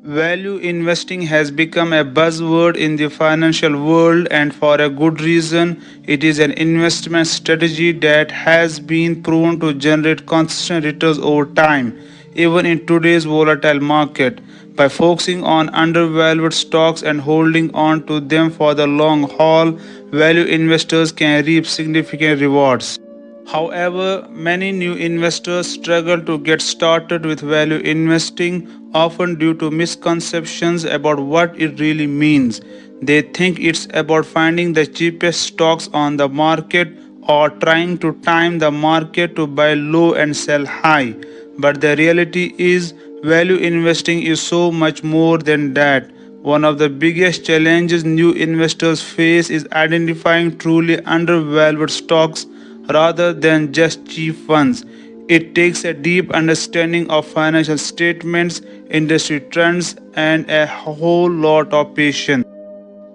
Value investing has become a buzzword in the financial world, and for a good reason. It is an investment strategy that has been proven to generate consistent returns over time, even in today's volatile market. By focusing on undervalued stocks and holding on to them for the long haul, value investors can reap significant rewards. However, many new investors struggle to get started with value investing, often due to misconceptions about what it really means. They think it's about finding the cheapest stocks on the market or trying to time the market to buy low and sell high. But the reality is, value investing is so much more than that. One of the biggest challenges new investors face is identifying truly undervalued stocks rather than just cheap ones. It takes a deep understanding of financial statements, industry trends, and a whole lot of patience.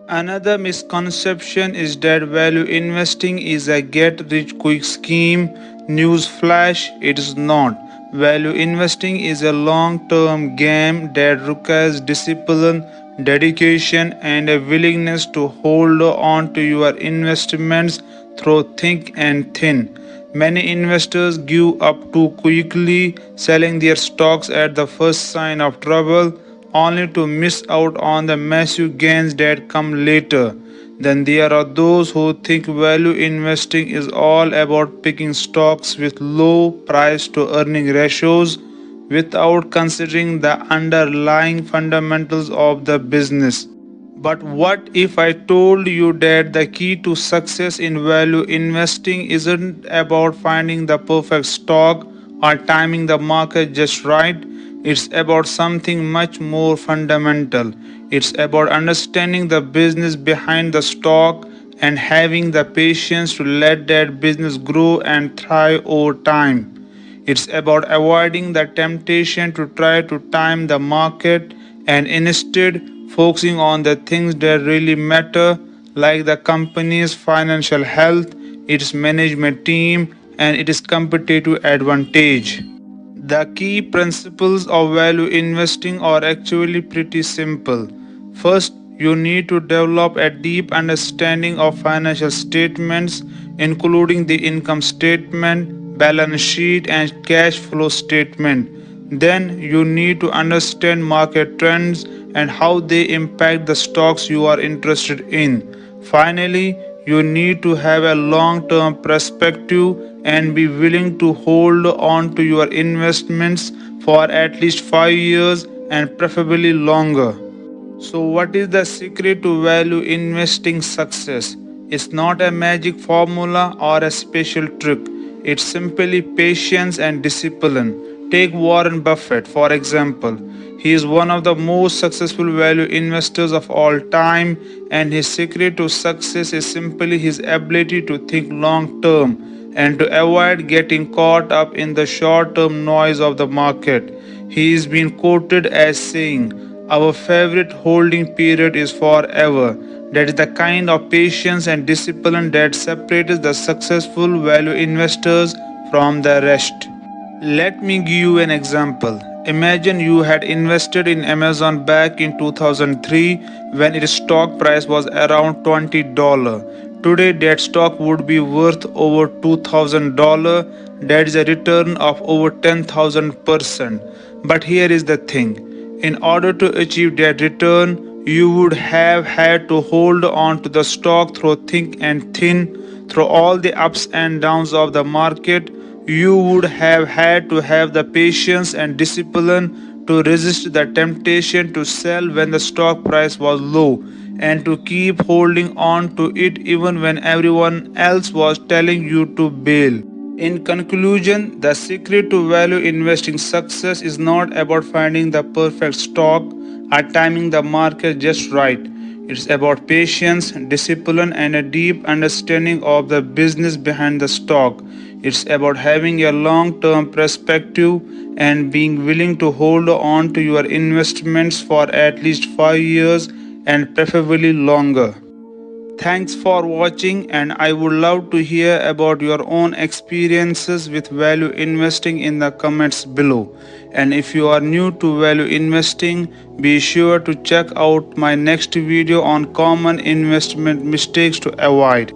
Another misconception is that value investing is a get rich quick scheme. News flash, it is not. Value investing is a long term game that requires discipline, dedication, and a willingness to hold on to your investments through thick and thin. Many investors give up too quickly, selling their stocks at the first sign of trouble, only to miss out on the massive gains that come later. Then there are those who think value investing is all about picking stocks with low price to earning ratios without considering the underlying fundamentals of the business. But what if I told you that the key to success in value investing isn't about finding the perfect stock or timing the market just right? It's about something much more fundamental. It's about understanding the business behind the stock and having the patience to let that business grow and thrive over time. It's about avoiding the temptation to try to time the market and instead focusing on the things that really matter, like the company's financial health, its management team, and its competitive advantage. The key principles of value investing are actually pretty simple. First, you need to develop a deep understanding of financial statements, including the income statement, balance sheet, and cash flow statement. Then, you need to understand market trends and how they impact the stocks you are interested in. Finally, you need to have a long term perspective and be willing to hold on to your investments for at least 5 years and preferably longer. So, what is the secret to value investing success? It's not a magic formula or a special trick. It's simply patience and discipline. Take Warren Buffett, for example. He is one of the most successful value investors of all time, and his secret to success is simply his ability to think long term and to avoid getting caught up in the short term noise of the market. He is being quoted as saying, "Our favorite holding period is forever." That is the kind of patience and discipline that separates the successful value investors from the rest. Let me give you an example. Imagine you had invested in Amazon back in 2003 when its stock price was around $20. Today, that stock would be worth over $2,000. That is a return of over 10,000%. But here is the thing, in order to achieve that return, you would have had to hold on to the stock through thick and thin, through all the ups and downs of the market. You would have had to have the patience and discipline to resist the temptation to sell when the stock price was low and to keep holding on to it even when everyone else was telling you to bail. In conclusion, the secret to value investing success is not about finding the perfect stock or timing the market just right. It's about patience, discipline, and a deep understanding of the business behind the stock. It's about having a long term perspective and being willing to hold on to your investments for at least 5 years and preferably longer. Thanks for watching, and I would love to hear about your own experiences with value investing in the comments below. And if you are new to value investing, be sure to check out my next video on common investment mistakes to avoid.